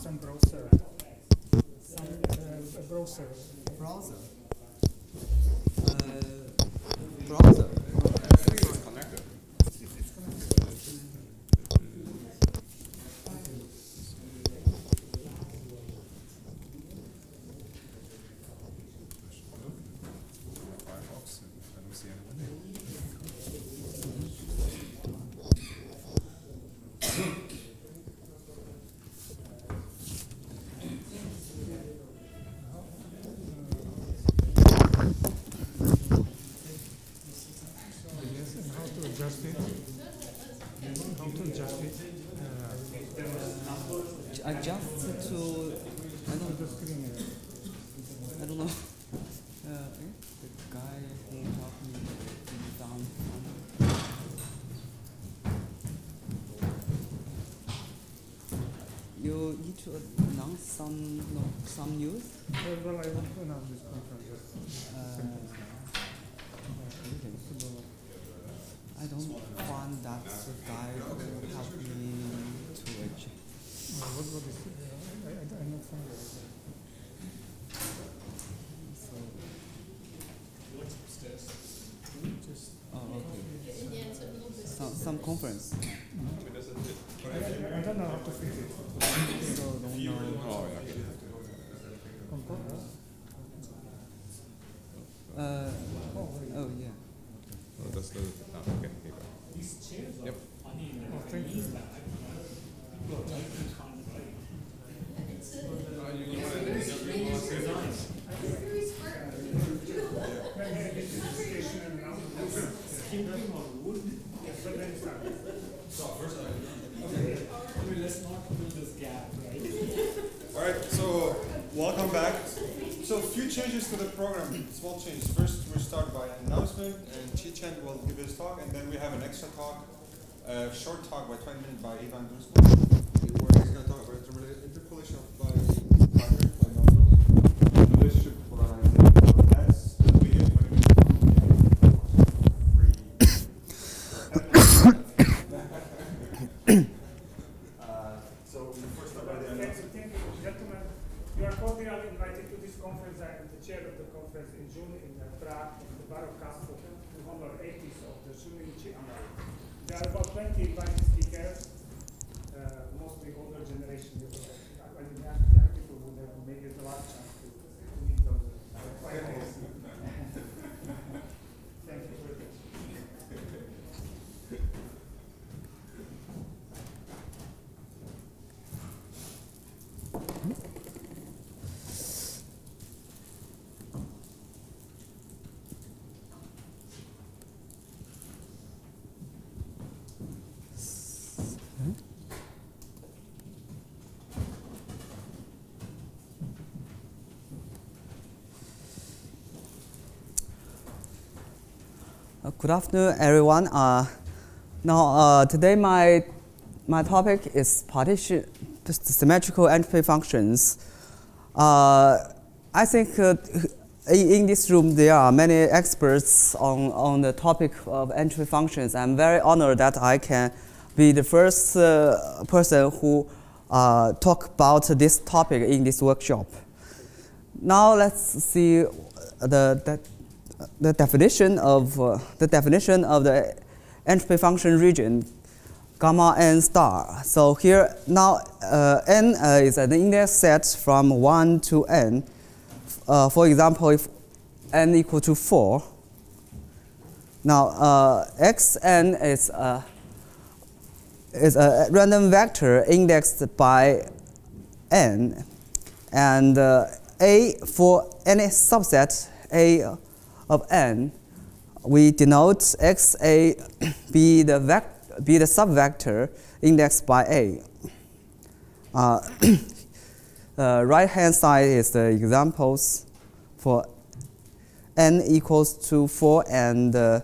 some browser. A browser. Browser. Browser. It's connected. Firefox, I don't see anyone. Adjust to, I don't know. The guy who helped me down. You need to announce some news. Well, I want to announce this conference. I don't want that guy who helped me to adjust. What is it? I'm not fine. Okay. Some conference. I don't know how to fix it. So don't know. Oh, yeah. Oh yeah. Oh, that's the. Oh, okay. Here you go. Yep. Oh, thank you. All right, so welcome back. So a few changes to the program, small changes. First, we start by an announcement, and Chen will give his talk, and then we have an extra talk, a short talk by 20 minutes by Ivan Drusman, where he's going to talk about the interpolation of polynomials, the relationship to polarization. That's will be it. 20 minutes. So we first start by the announcement. Thank you, gentlemen. You are cordially invited to this conference. I am the chair of the conference in June in Prague, in the Baroque Castle, to honor 80s of the Shannon-type. There are about 20 invited speakers, mostly older generation. I mean, young people who have maybe the last chance to meet those. Thank you very much. Good afternoon, everyone. Today my topic is partition-symmetrical entropy functions. I think in this room there are many experts on the topic of entropy functions. I'm very honored that I can be the first person who talk about this topic in this workshop. Now let's see the definition of the entropy function region gamma n star. So here now n is an index set from 1 to n. For example, if n equal to 4, now xn is a random vector indexed by n, and a for any subset a of n, we denote xa be the subvector indexed by a. Right hand side is the examples for n equals to 4 and a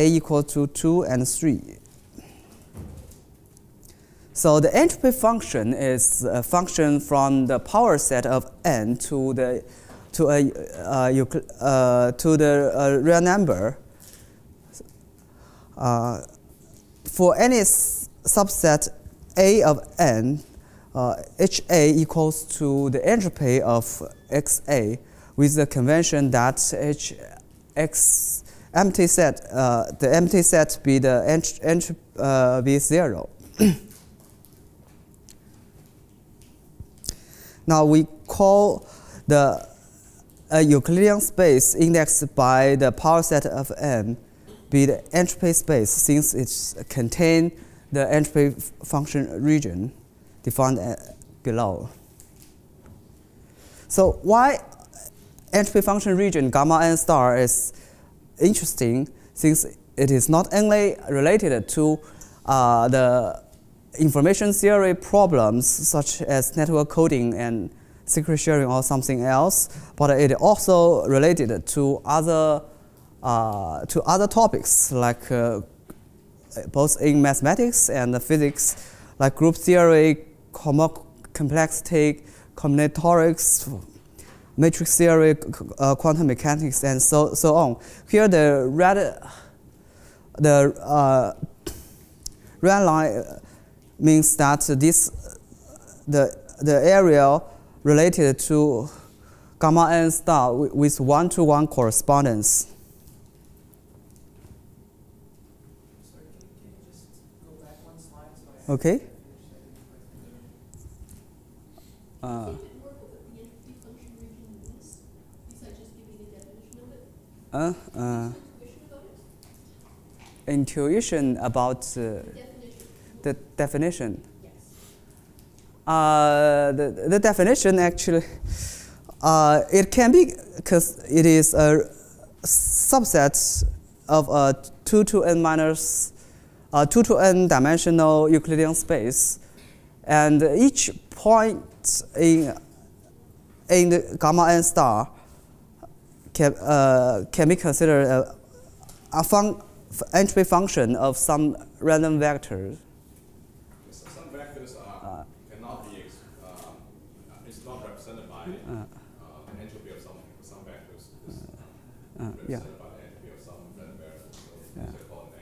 equals to 2 and 3. So the entropy function is a function from the power set of n to the real number. For any subset A of n, HA equals to the entropy of XA with the convention that HX empty set, the empty set be the entropy be 0. Now we call the Euclidean space indexed by the power set of n be the entropy space, since it contains the entropy function region defined below. So why entropy function region gamma n star is interesting, since it is not only related to the information theory problems such as network coding and secret sharing or something else, but it also related to other topics, like both in mathematics and physics, like group theory, complexity, combinatorics, matrix theory, quantum mechanics, and so on. Here the red line means that the area related to gamma n star with one-to-one correspondence. Sorry, can you just go back one slide? Okay. If it work with what the entropy function region means, besides just giving a definition of it? Intuition about the definition. Yes. The definition actually, it can be, because it is a subset of a 2 to n minus 2 to n dimensional Euclidean space, and each point in the gamma n star can be considered a entropy function of some random vector. Some vectors cannot be, it's not represented by an entropy of some vectors. It's represented by the entropy of some random vectors. So they're called an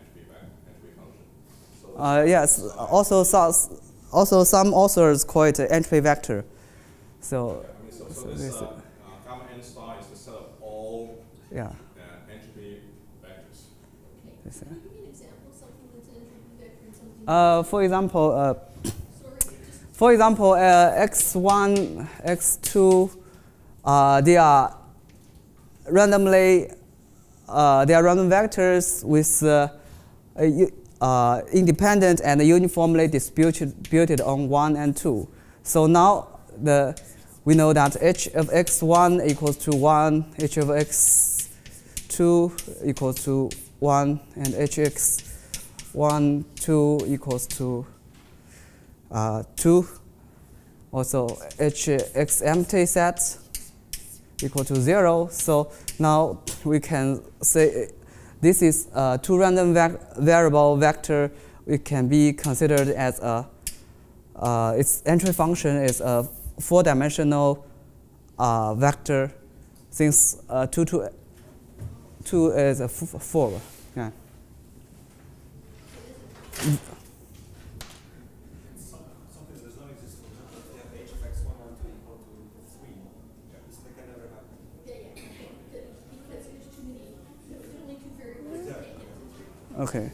entropy function. So Yes, also some authors call it an entropy vector. So, so this gamma n star is the set of all entropy vectors. Okay. Can you give me an example of something that's an entropy vector and something? For example, x1, x2, they are randomly, they are random vectors with independent and uniformly distributed on 1 and 2. So now we know that h of x1 equals to 1, h of x2 equals to 1, and hx1, 2 equals to 2. Also, hx empty set equal to 0. So now we can say this is a two random variable vector. It can be considered as its entropy function is a 4-dimensional vector, since 2 is a 4. Yeah. Something does not exist. You have h of x1 and 2 equal to 3. This can never happen. Because there's too many, there's only two variables. Exactly. Okay.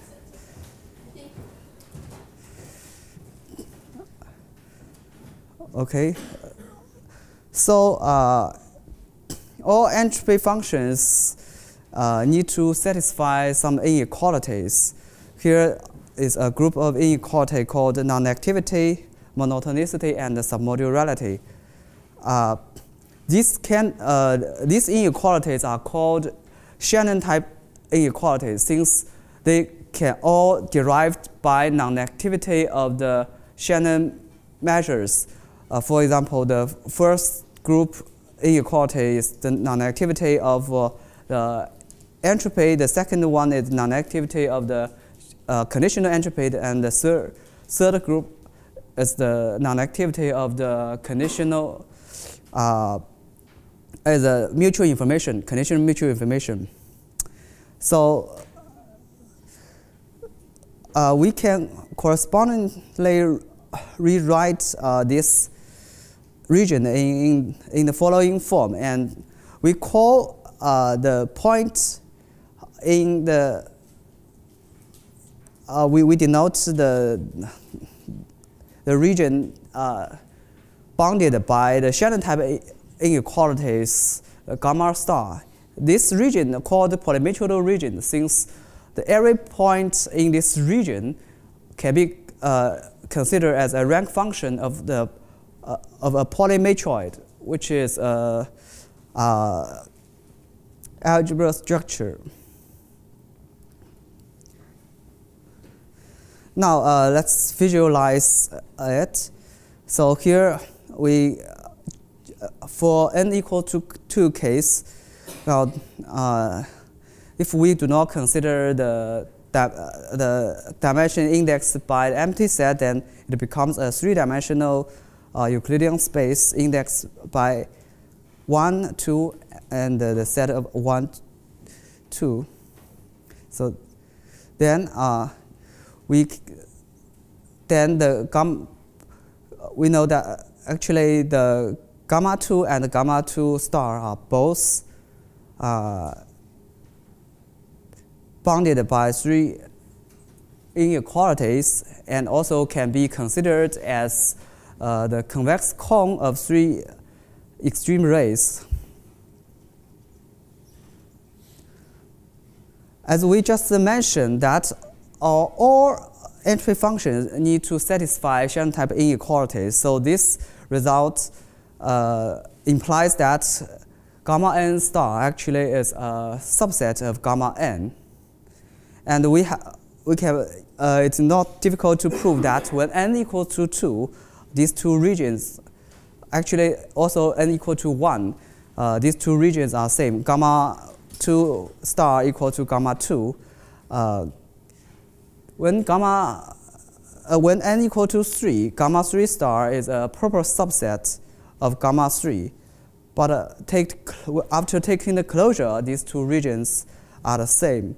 Okay. So all entropy functions need to satisfy some inequalities. Here is a group of inequality called non-activity, monotonicity, and submodularity. These inequalities are called Shannon-type inequalities, since they can all derived by non-activity of the Shannon measures. For example, the first group inequality is the non-activity of the entropy. The second one is non-activity of the conditional entropy, and the third group is the non-activity of the conditional as a mutual information, conditional mutual information. So we can correspondingly rewrite this region in the following form, and we call the point in the we denote the region bounded by the Shannon-type inequalities gamma star. This region called the polymetrical region, since every point in this region can be considered as a rank function of a polymetroid, which is algebra structure. Now let's visualize it. So here we, for n equal to 2 case, well, if we do not consider the dimension indexed by the empty set, then it becomes a 3-dimensional Euclidean space indexed by 1, 2, and the set of 1, 2. So then we know that actually the gamma 2 and the gamma 2 star are both bounded by 3 inequalities, and also can be considered as the convex cone of 3 extreme rays. As we just mentioned, that all entropy functions need to satisfy Shannon-type inequalities. So this result implies that gamma n star actually is a subset of gamma n. And it's not difficult to prove that when n equals to 2, these two regions, actually also n equal to 1, these two regions are same. Gamma 2 star equal to gamma 2. When n equal to 3, gamma 3 star is a proper subset of gamma 3. But after taking the closure, these two regions are the same.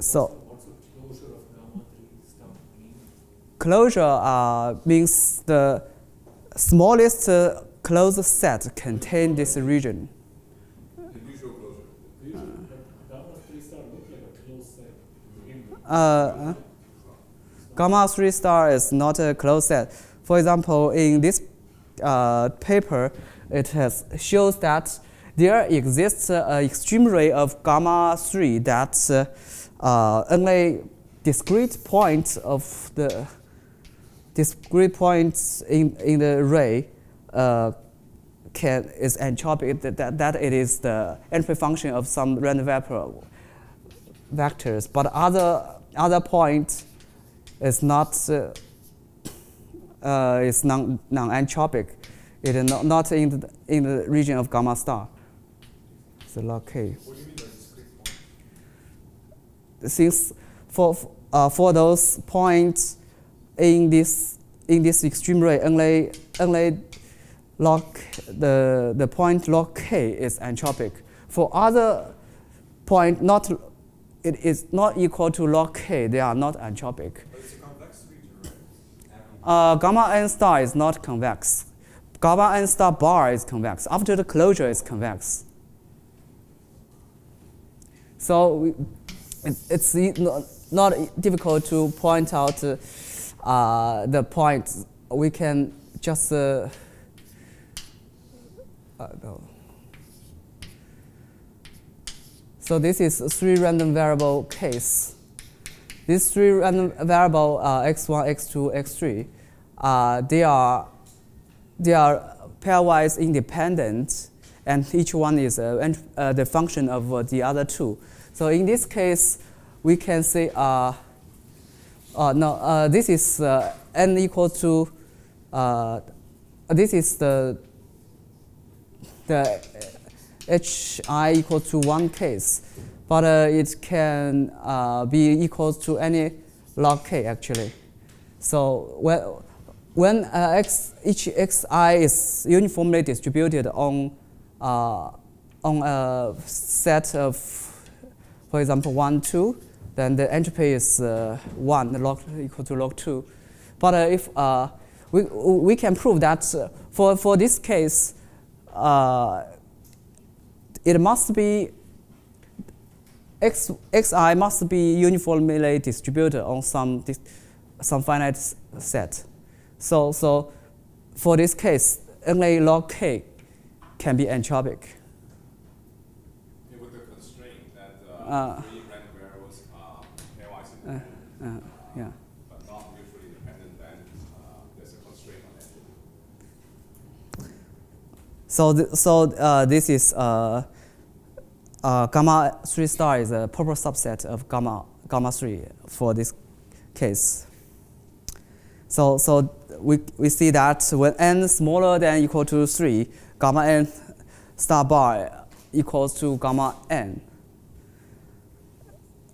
So what's the closure of gamma 3 star mean? Closure means the smallest closed set contain this region. The usual closure. Gamma 3 star looks like a closed set to begin with. Gamma 3 star is not a closed set. For example, in this paper, it shows that there exists an extreme ray of gamma 3 that only discrete points of the discrete points in the ray is entropic, that it is the entropy function of some random vectors, but other point is not is non-entropic. It is not in the region of gamma star. So log K. What do you mean by discrete point? Since for those points in this extreme ray, only log the point log K is entropic. For other point, it is not equal to log K. They are not entropic. But it's a convex region, right? Gamma n star is not convex. Gamma n star bar is convex. After the closure is convex. So it's not difficult to point out the points. We can just no. So this is a 3 random variable case. These 3 random variable x1, x2, x3, they are pairwise independent, and each one is the function of the other 2. So in this case, we can say this is n equal to this is the hi equal to 1 case, but it can be equal to any log k actually. So when each xi is uniformly distributed on a set of, for example, 1, 2, then the entropy is 1, log equal to log 2. But if we can prove that for this case, it must be xi must be uniformly distributed on some finite set. So for this case, only log k can be entropic. Yeah, with the constraint that three random variables are pairwise independent, Yeah. but not mutually independent, then there's a constraint on entropy. This is gamma 3 star is a proper subset of gamma 3 for this case. So we see that when n smaller than or equal to 3, gamma n star bar equals to gamma n.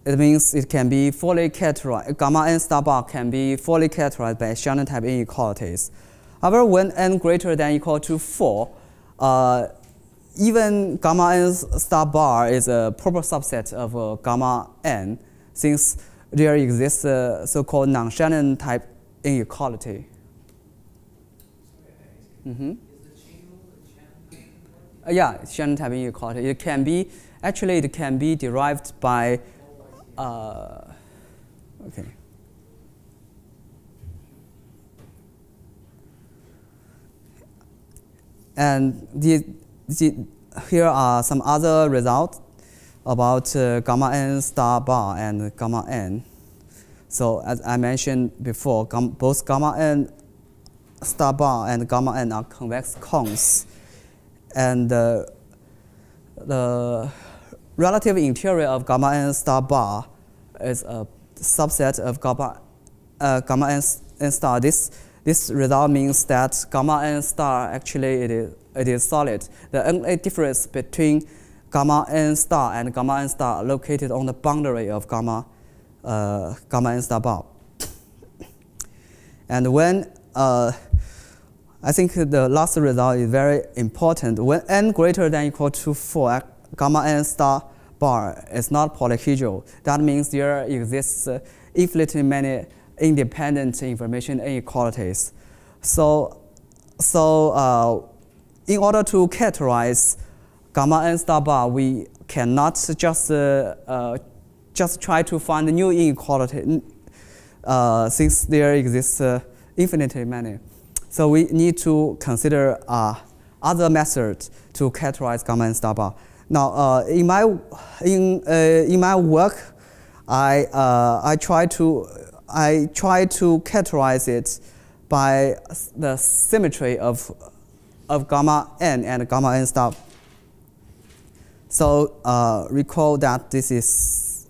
It means it can be fully characterized. Gamma n star bar can be fully characterized by Shannon-type inequalities. However, when n greater than or equal to 4, even gamma n star bar is a proper subset of gamma n, since there exists a so-called non-Shannon-type inequality. Mm-hmm. Is the chain rule a Shannon-type? Yeah, Shannon-type inequality. It can be derived by okay. And here are some other results about gamma n star bar and gamma n. So as I mentioned before, both gamma n star bar and gamma n are convex cones. And the relative interior of gamma n star bar is a subset of gamma n star. This result means that gamma n star actually it is solid. The only difference between gamma n star and gamma n star are located on the boundary of gamma n star bar. And when I think the last result is very important. When n greater than or equal to 4, gamma n star bar is not polyhedral. That means there exists infinitely many independent information inequalities. So in order to characterize gamma n star bar, we cannot just try to find a new inequality since there exists infinitely many. So we need to consider other methods to characterize gamma n star bar. Now, in my work, I try to characterize it by the symmetry of gamma n and gamma n star. So recall that this is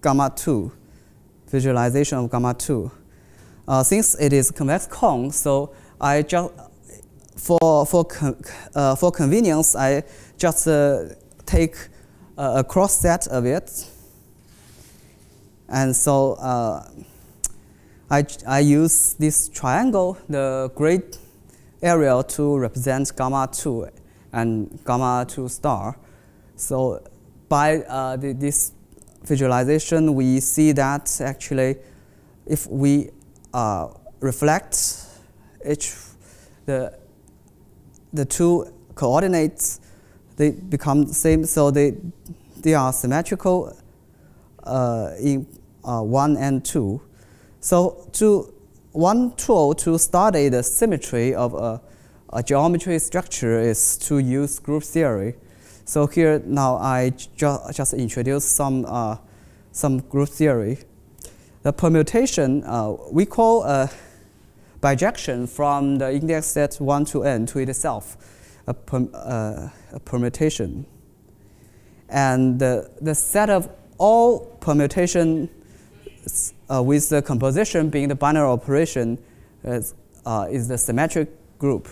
gamma 2, visualization of gamma 2. Since it is convex cone, so I just for convenience I just take a cross set of it, and so I use this triangle, the gray area, to represent gamma 2 and gamma 2 star. So by this visualization, we see that actually if we reflect the two coordinates, they become the same, so they are symmetrical in 1 and 2. So one tool to study the symmetry of a geometry structure is to use group theory. So here now I just introduce some group theory. The permutation we call bijection from the index set 1 to n to itself a permutation. And the set of all permutation with the composition being the binary operation is the symmetric group.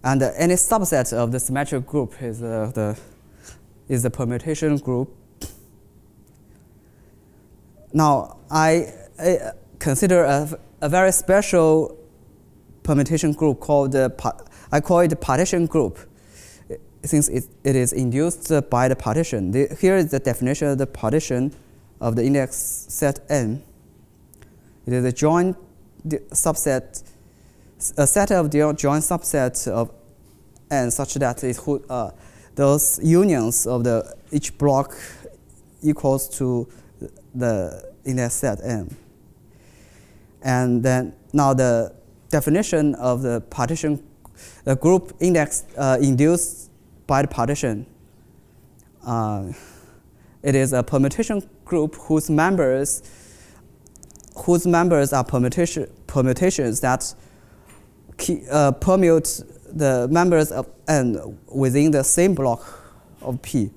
And any subset of the symmetric group is the permutation group. Now I consider a very special permutation group called I call it the partition group. since it is induced by the partition. Here is the definition of the partition of the index set N. It is a joint subset, a set of the joint subsets of N such that those unions of each block equals to the index set N. And then now the definition of the partition, the group index induced by the partition. It is a permutation group whose members are permutations that permute the members of N within the same block of P.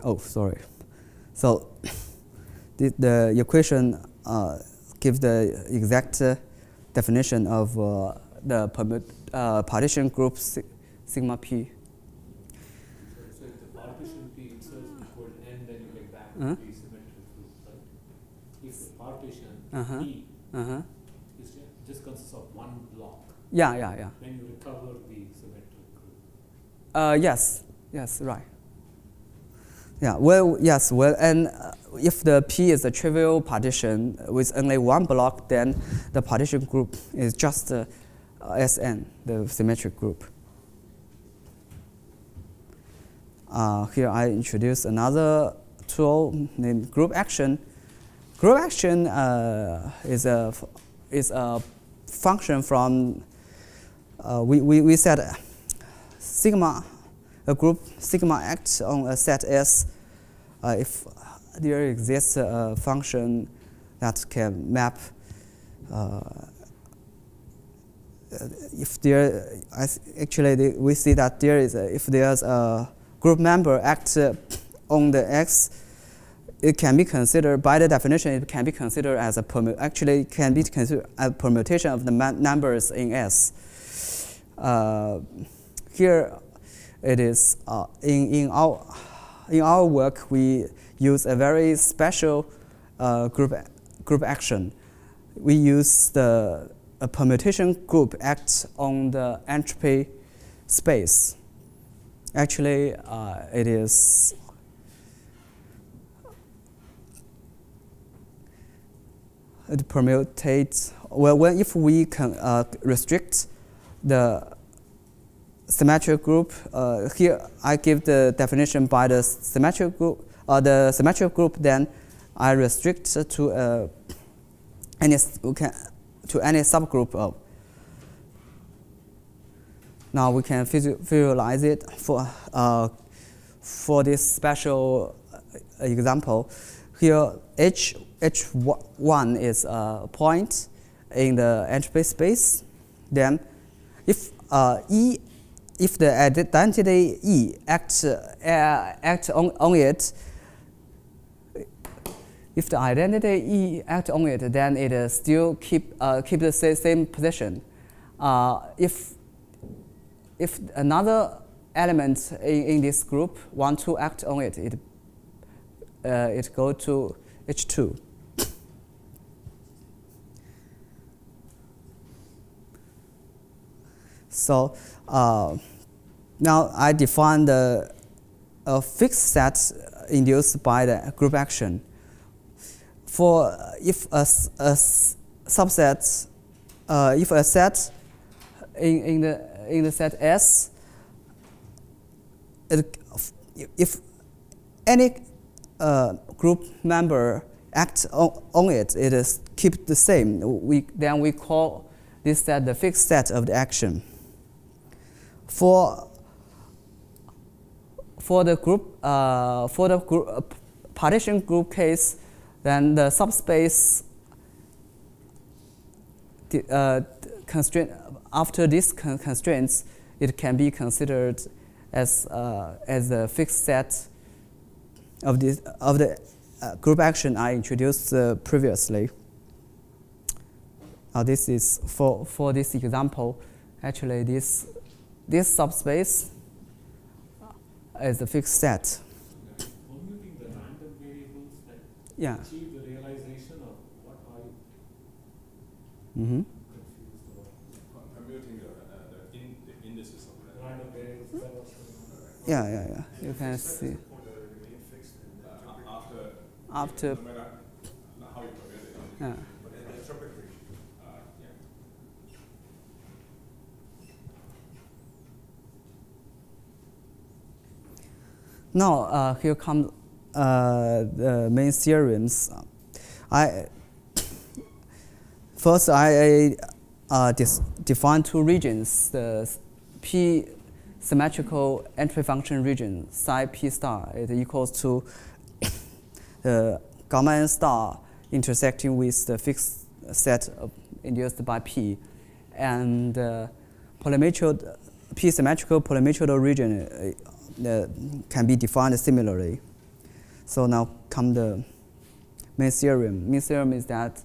Oh, sorry. So the equation gives the exact definition of the partition group sigma P. So if the partition P itself equal N, then you get back to the symmetric group, right? If the partition P is just consists of one block, yeah. then you recover the symmetric group. Yes, right. Yeah, well, yes, well, and if the P is a trivial partition with only one block, then the partition group is just Sn, the symmetric group. Here I introduce another tool named group action. Group action is a function from we said sigma. A group sigma acts on a set S if there exists a function that can map. We see that if there's a group member acts on the X, it can be considered, by the definition, it can be considered as a permutation of the numbers in S. Here, it is in our work we use a very special group action. We use a permutation group acts on the entropy space. Actually, it is it permutates if we can restrict the symmetric group. Here I give the definition by the symmetric group. Then I restrict to any subgroup of. Now we can visualize it for this special example. Here H1 is a point in the entropy space. Then if the identity E acts on it, if the identity E acts on it, then it still keep the same position. If another element in this group want to act on it, it go to H2. So now I define a fixed set induced by the group action. For if a subset, if a set in the set S, if any group member acts on it, it is keep the same. Then we call this set the fixed set of the action. For the partition group case, then the subspace constraint after these constraints, it can be considered as the fixed set of the group action I introduced previously. Now this is for this example. Actually, this subspace is the fixed set. Commuting the random variables that achieve the realization of what are you confused about? Commuting the indices of yeah. You can see after. No matter how you put it. Yeah. But in the entropic region. Yeah. Now here come the main theorems. First I define two regions: the p-symmetrical entropy function region psi p star. It equals to the gamma n star intersecting with the fixed set induced by p, and p-symmetrical polymetrical region can be defined similarly. So now come the main theorem. Main theorem is that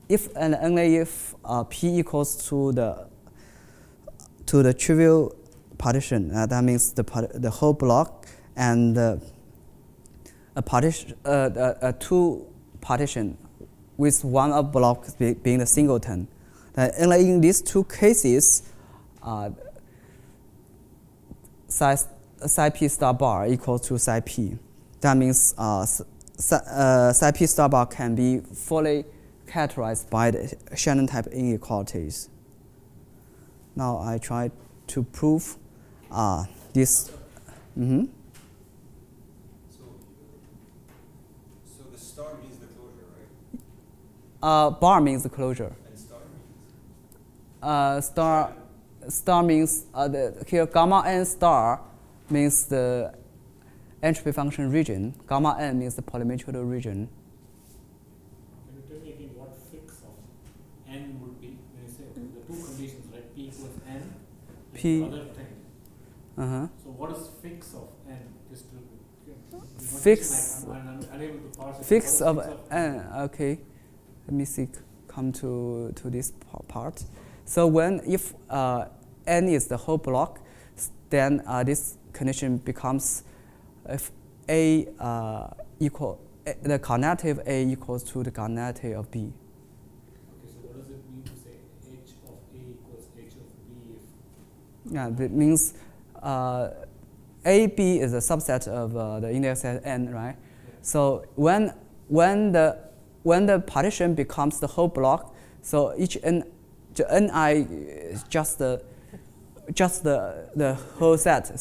if and only if p equals to the trivial partition, that means the whole block and two partition with one of block being the singleton. Only in these two cases, psi p star bar equals to psi p. That means psi p star bar can be fully characterized by the Shannon-type inequalities. Now I try to prove this. Mm-hmm. So the star means the closure, right? Bar means the closure. And star means? Star means here gamma n star means the entropy function region. Gamma n means the polymetrical region. Can you tell me again what fix of n would be when you say the two conditions, right? P equals n. P. The other thing. So what is fix of n? Just to fix. I'm unable to parse it. Fix of n. Okay, let me see. Come to this part. So if n is the whole block, then this condition becomes if a the coordinative a equals to the coordinative of b. Okay, so what does it mean to say h of a equals h of b? Yeah, that means a b is a subset of the index set n, right? Yeah. So when the partition becomes the whole block, so each ni is just the whole set.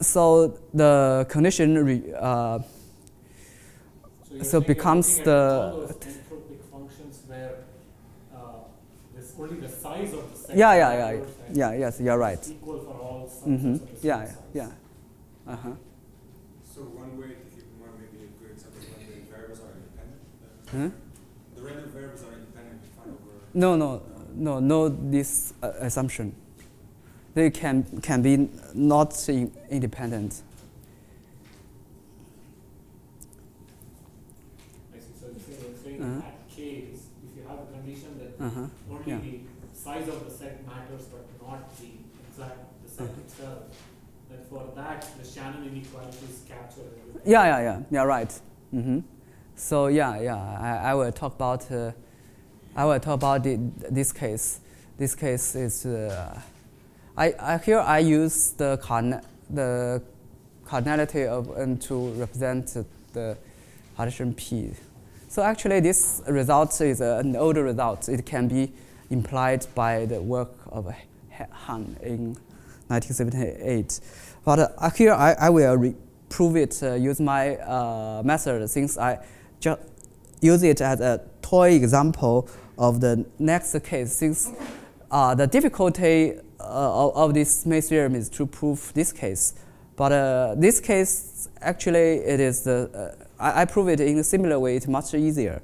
So the condition so becomes the all those entropic functions where there's only the size of the set. Yes, you're right. Equal for all subsets Mm-hmm. of the same Yeah. size. So one way to keep in mind, maybe a good example, when the variables are independent. Huh? The random variables are independent. We find over. No, this assumption. They can be not independent. I see. So you're saying in that case, if you have a condition that only Yeah. the size of the set matters, but not the set itself, then for that the Shannon inequalities capture everything. Yeah, right. Mm-hmm. So I will talk about this case. This case is here I use the cardinality of n to represent the partition P. So actually this result is an older result. It can be implied by the work of Han in 1978. But here I will prove it use my method, since I just use it as a toy example of the next case, since the difficulty of this main theorem is to prove this case. But this case, actually, it is I prove it in a similar way. It's much easier.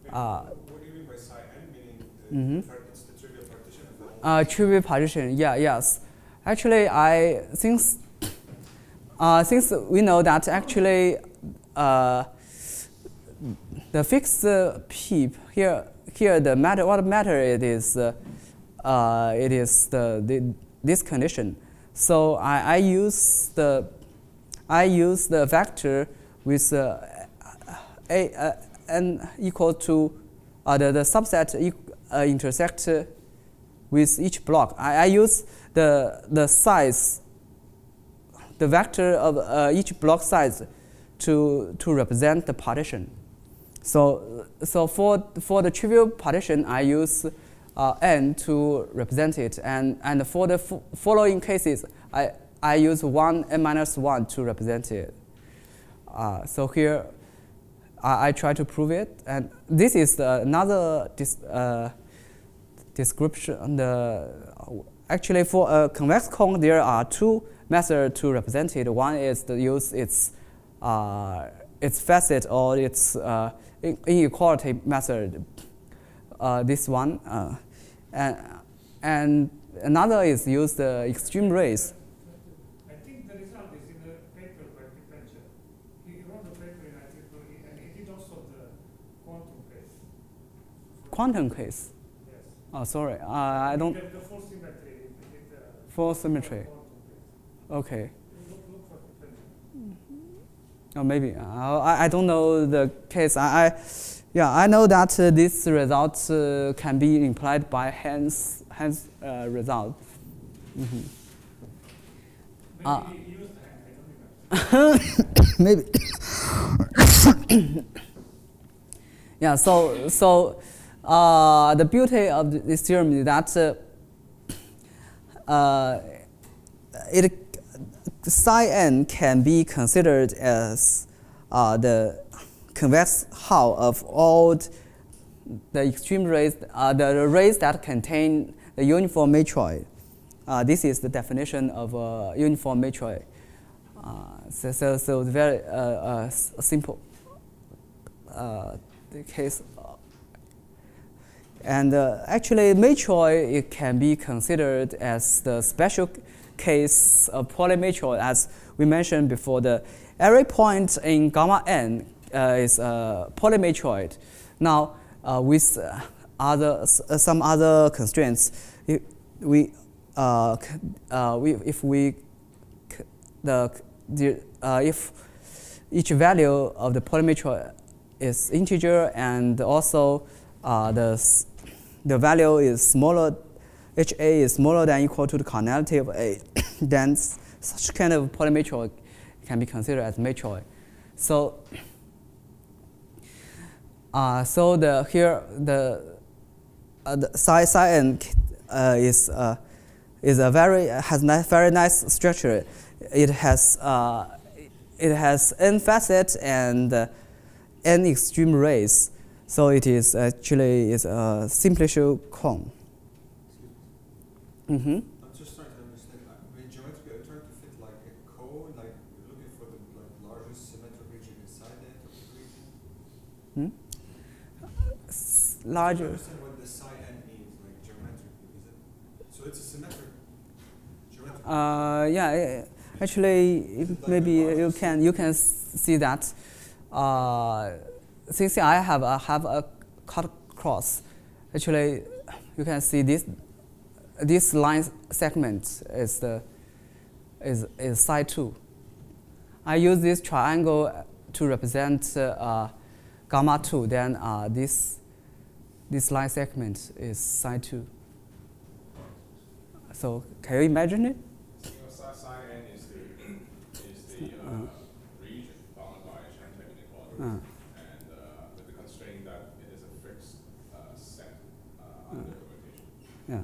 What do you mean by psi n? Meaning it's the trivial partition of the whole. Trivial partition. Yes. Actually, since we know that actually the fixed p here what matter it is this condition. So I use the vector with n equal to the subset intersect with each block. I use the size, the vector of each block size to represent the partition. So for the trivial partition, I use n to represent it, and for the following cases, I use 1 n minus 1 to represent it. So here, I try to prove it, and this is another description. Actually, for a convex cone, there are two methods to represent it. One is to use its facet or its inequality method. This one, and another is use the extreme rays. I think the result is in the paper by Poincaré. He wrote the paper in IEEE, and he did also the quantum case. Quantum case. Yes. Oh, sorry, I don't. The full symmetry. Full symmetry. Okay. Look for Poincaré. Oh, maybe I don't know the case. I know that this result can be implied by Hen's result. Mm-hmm. Maybe he used Henri, I don't remember. Maybe. Yeah. So the beauty of this theorem is that psi n can be considered as the convex hull of all the extreme rays, the rays that contain the uniform matroid. This is the definition of a uniform matroid. So very simple case. And actually, matroid, it can be considered as the special case of polymatroid, as we mentioned before. Every point in gamma n is polymatroid. Now, with some other constraints, if each value of the polymatroid is integer, and also the value is smaller, HA is smaller than or equal to the cardinality of A, then such kind of polymatroid can be considered as matroid. So the psi n has very nice structure. It has n facets and n extreme rays. So it is actually a simplicial cone. Mm-hmm. I'm just trying to understand. In geometry, are you trying to fit like a cone, like looking for the largest symmetric region inside the entropy region? Larger. I understand what the psi n means, like geometrically. So it's a symmetric. Yeah. Actually, maybe you can see that. Since I have a cut cross, actually, you can see this line segment is psi 2. I use this triangle to represent gamma 2. Then this line segment is psi 2. So can you imagine it? Psi n is the region bounded by Shannon-type inequalities. With the constraint that it is a fixed set under rotation. Yeah.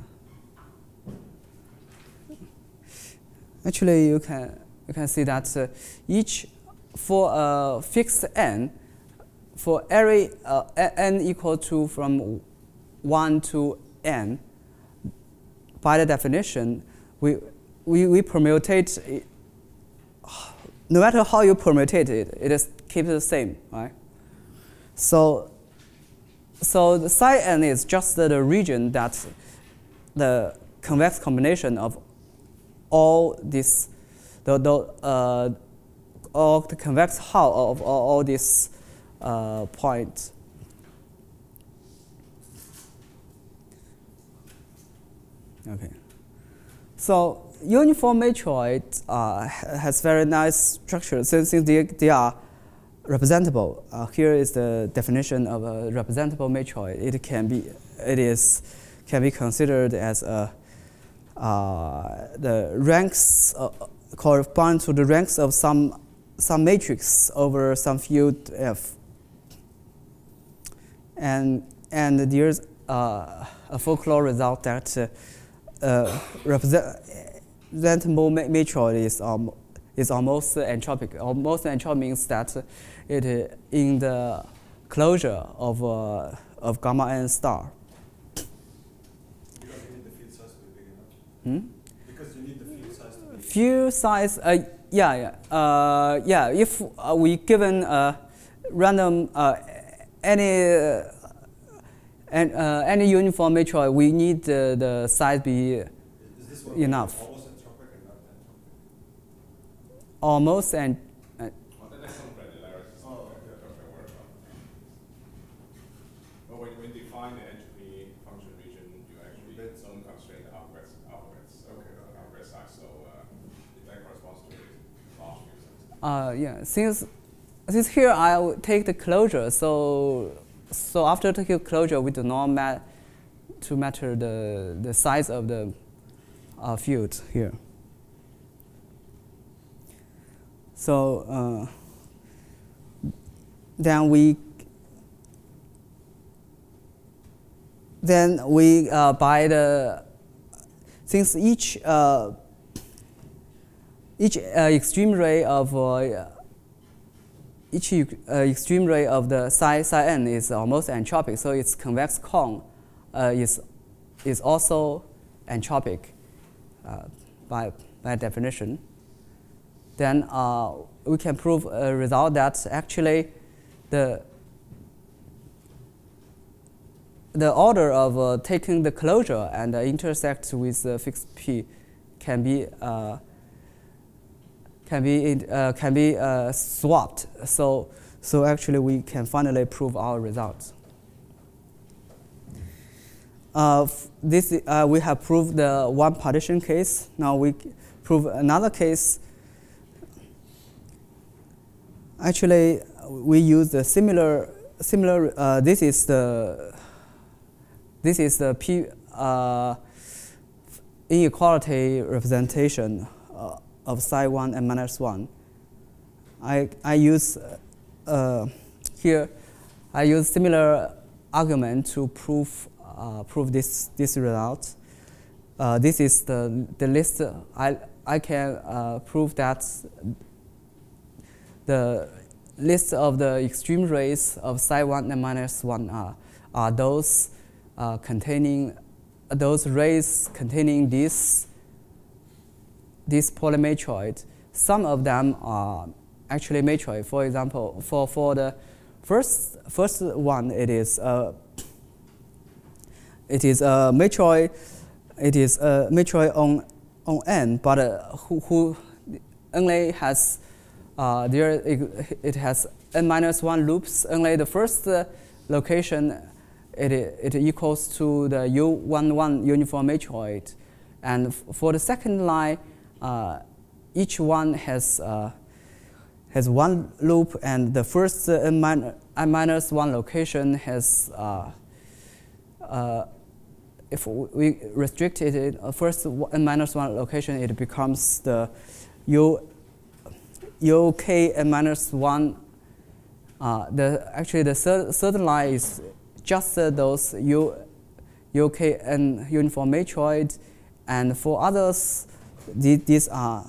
Actually, you can see that each for a fixed n, for every n equal to from 1 to n, by the definition, we permutate it. No matter how you permutate it, it is keeps the same, right? So the psi n is just the region that the convex combination of all this, all the convex hull of all these points. Okay. So uniform matroid has very nice structure since they are representable. Here is the definition of a representable matroid. It can be considered as the ranks correspond to the ranks of some matrix over some field F. And there's a folklore result that representable matrix is almost entropic. Almost entropic means that it is in the closure of gamma n star. Because you need the field size to be big enough. Because you need the field size to be big. Field size, yeah. If we given random any uniform matrix, we need the size be enough. Almost entropic and not entropic? Almost and. Well, then there's some granularities that we're working on. But when you define the entropy function region, you actually don't constrain the alphabet size, so that corresponds to large field size. Yeah, since here I will take the closure, so after taking closure, we do not matter the size of the field here. So then we by the since each extreme ray of the psi n is almost entropic, so its convex cone is also entropic by definition. Then we can prove a result that actually the order of taking the closure and intersect with the fixed p can be swapped. So actually we can finally prove our results. We have proved the one partition case. Now we prove another case. Actually, we use the similar. This is the p inequality representation of psi 1 and minus 1. I use here. I use similar argument to prove this result. This is the list. I can prove that the list of the extreme rays of psi 1 and minus 1 are those rays containing this polymatroid. Some of them are actually matroid. For example, for the first one, it is a matroid. It is a matroid on N, but who only has it has n-1 loops. Only the first location it equals to the U11 uniform matroid, and for the second line, each one has one loop, and the first n-1 location has if we restrict it first n-1 location, it becomes the UK n-1. Actually the third line is just those UK n uniform matroid, and for others, these are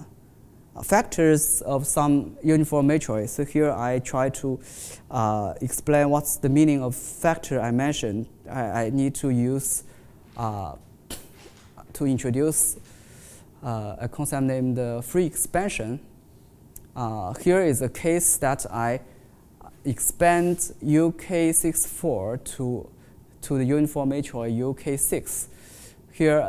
factors of some uniform matroid. So here I try to explain what's the meaning of factor I mentioned. I need to use to introduce a concept named free expansion. Here is a case that I expand UK64 to the uniform matroid UK6. Here,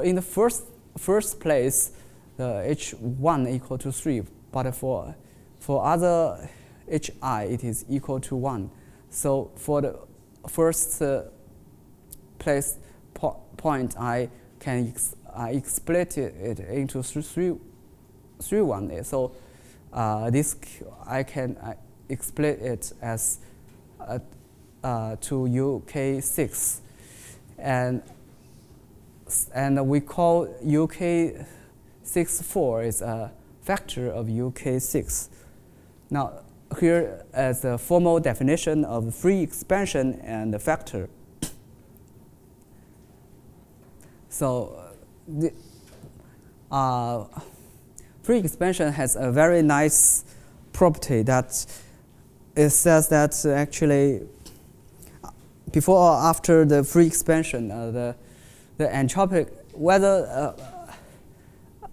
in the first place, the H1 equal to 3, but for other HI, it is equal to 1. So for the first place point, I can split it into 3, 1. So this I can split it as to UK6, and and we call UK64 is a factor of UK6. Now, here is the formal definition of free expansion and the factor. So, free expansion has a very nice property that it says that actually before or after the free expansion, the entropic, whether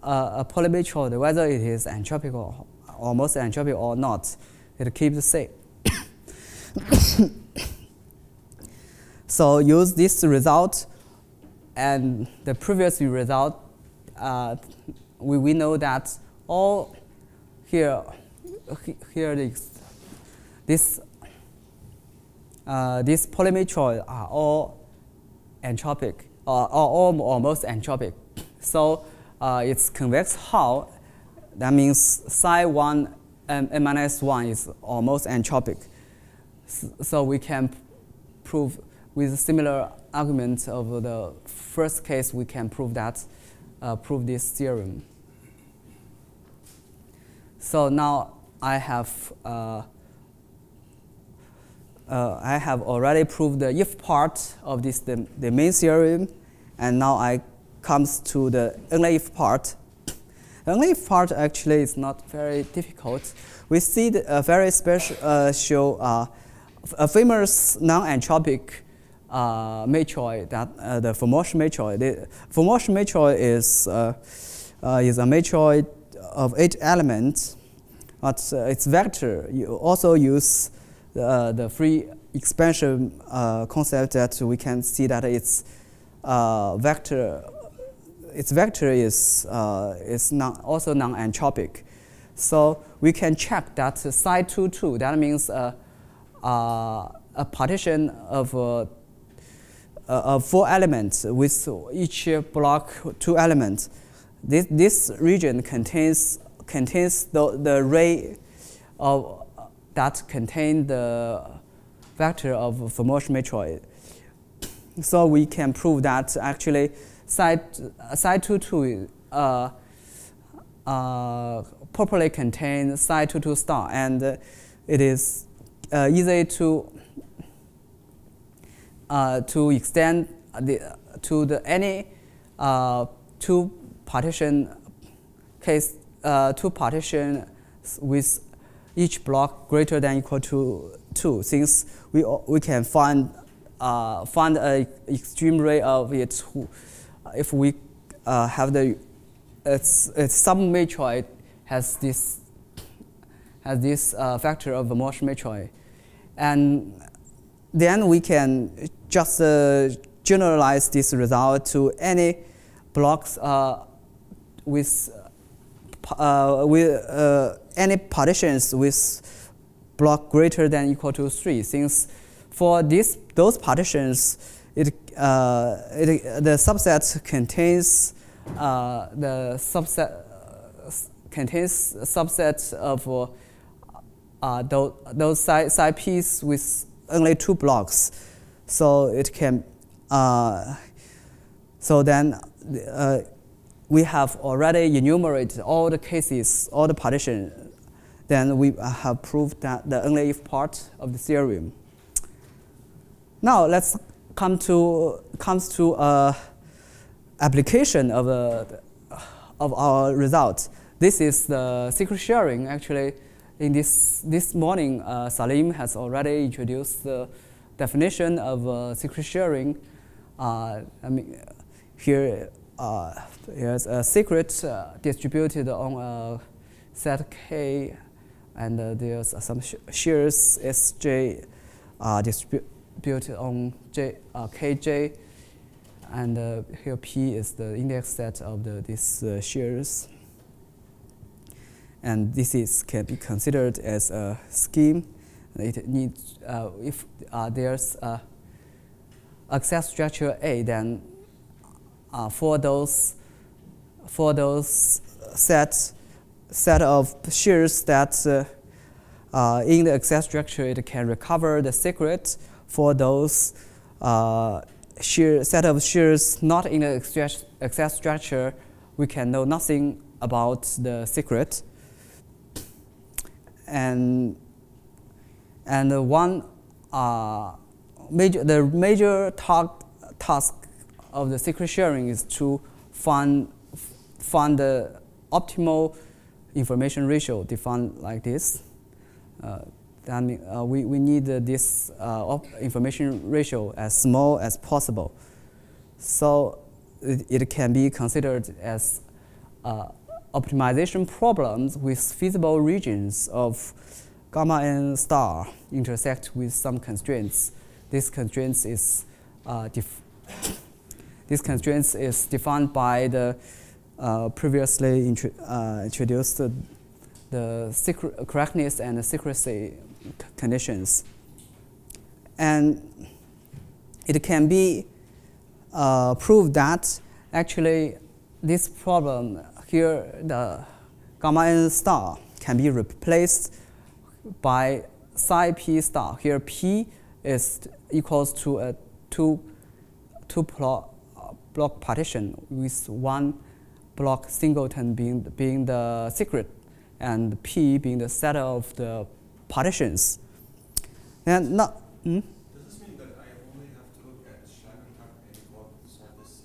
a polymetroid, whether it is entropic or almost entropic or not, it keeps the same. So use this result and the previous result. We know that all here this polymetroid are all entropic or almost entropic. So it's convex Hall. That means psi 1 and n minus 1 is almost entropic. So we can prove with similar argument of the first case, we can prove that prove this theorem. So now I have already proved the if part of this the main theorem, and now I comes to the only if part. The only if part actually is not very difficult. We see a very special a famous non-entropic matroid, that the Formotion matroid. The Formotion matroid is a matroid of 8 elements, but its vector. You also use the free expansion concept that we can see that its vector is also non-entropic. So we can check that psi 2, 2. That means a partition of 4 elements with each block 2 elements. This region contains the array of that contain the vector of Formotion matroid. So we can prove that actually psi 2, 2 properly contains psi 2, 2 star, and it is easy to extend to any two partition with each block greater than or equal to 2, since we can find an extreme ray of it if we have its submatroid has this factor of the Formotion matroid, and then we can just generalize this result to any blocks with any partitions with block greater than or equal to 3. Since for those partitions, the subset contains subsets of those psi p's with only 2 blocks. So it can. So then we have already enumerated all the cases, all the partitions. Then we have proved that the only if part of the theorem. Now let's comes to application of our result. This is the secret sharing. Actually, in this morning, Salim has already introduced the definition of secret sharing. I mean, here's a secret distributed on a set K, and there's some shares Sj distributed on Kj, and here P is the index set of these shares. And this can be considered as a scheme. It needs if there's access structure A, then for those set of shares that in the access structure, it can recover the secret for those set of shears not in the exact structure, we can know nothing about the secret. And one the major task of the secret sharing is to find the optimal information ratio defined like this. That means we need this information ratio as small as possible. So it can be considered as optimization problems with feasible regions of gamma n star intersect with some constraints. This constraint is defined by the previously introduced the correctness and the secrecy conditions. And it can be proved that actually this problem here, the gamma n star, can be replaced by psi p star. Here p is equals to a two block partition with one block singleton being the secret and p being the set of the partitions. And not. Does this mean that I only have to look at Shannon-type inequalities on this?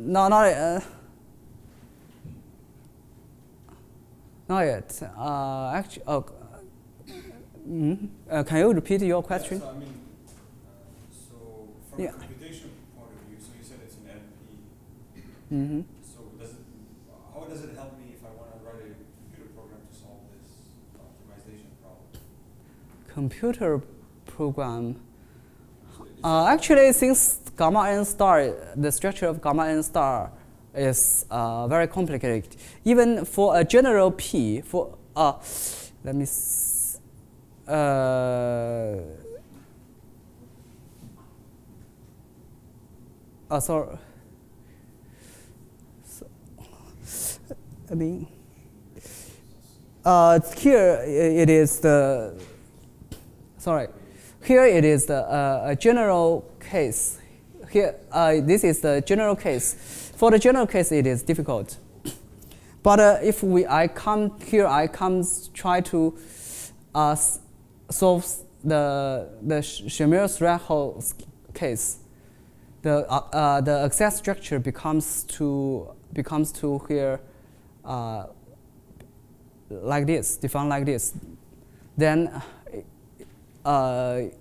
No, not yet. Actually, can you repeat your question? Yeah, so I mean, so from a computation point of view, so you said it's an NP. Mm-hmm. So how does it help me if I want to write a computer program to solve this optimization problem? Computer program. Actually, since gamma n star, the structure of gamma n star is very complicated. Even for a general p, for let me. Sorry. So, I mean, here it is the. Sorry. Here it is a general case. Here, this is the general case. For the general case, it is difficult. But if I come try to solve the Shamir threshold case. The exact structure becomes to here like this, defined like this. Then the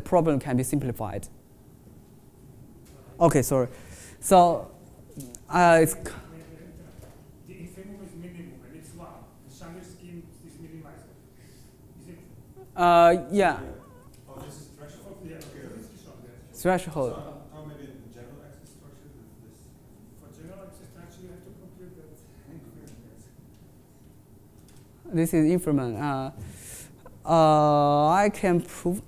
problem can be simplified. Okay, sorry. So it's the infimum is minimum and it's 1. The Shamir scheme is minimized. Is it? Yeah. Oh, this is threshold? Yeah, okay. This is shown there. Threshold. So how many general access structures is this? For general access structure, you have to compute that increment. This is infimum. I can prove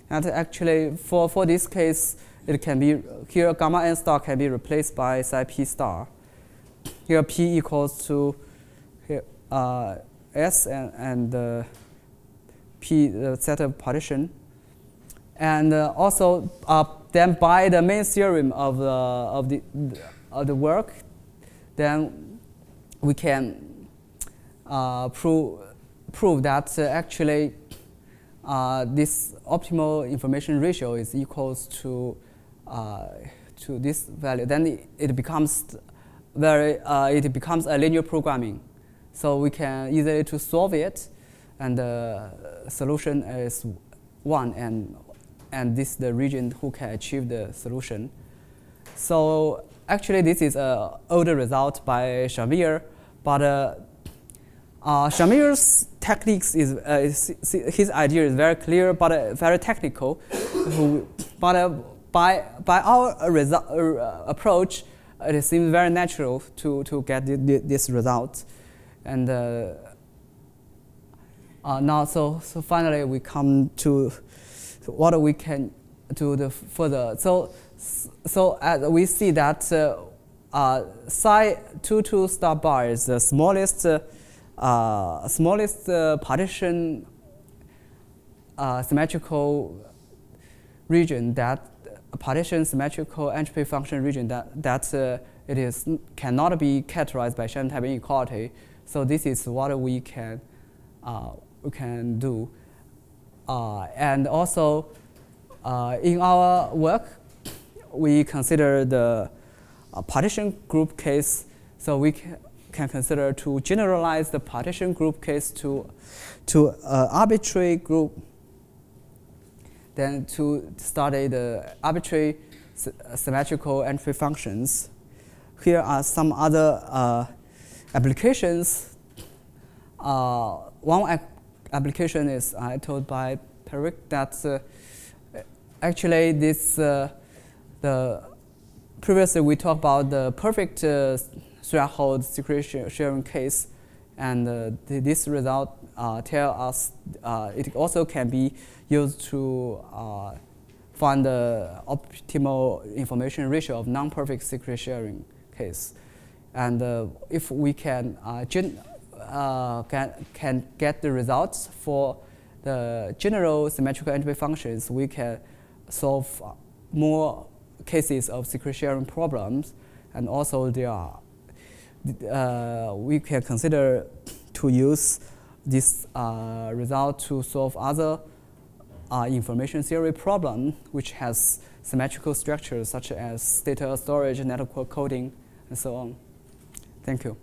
that actually for this case, it can be here gamma n star can be replaced by psi p star. Here p equals to here s and p the set of partition, and also then by the main theorem of the work, then we can prove that actually this optimal information ratio is equals to this value. Then it becomes a linear programming, so we can easily to solve it, and the solution is 1, and this is the region who can achieve the solution. So actually, this is an older result by Shamir, but Shamir's techniques his idea is very clear but very technical. But by our approach, it seems very natural to get this result. And now, so finally we come to what we can do the further. So we see that psi 22 star bar is the smallest partition symmetrical region, that partition symmetrical entropy function region, that cannot be characterized by Shannon-type inequality. So this is what we can do. And also, in our work, we consider the partition group case. So we can consider to generalize the partition group case to arbitrary group, then to study the arbitrary symmetrical entropy functions. Here are some other applications. One application is told by Henri that actually this previously we talked about the perfect threshold secret sharing case, and this result tell us it also can be used to find the optimal information ratio of non-perfect secret sharing case. And if we can get the results for the general symmetrical entropy functions, we can solve more cases of secret sharing problems, and also we can consider to use this result to solve other information theory problem which has symmetrical structures such as data storage, network coding, and so on. Thank you.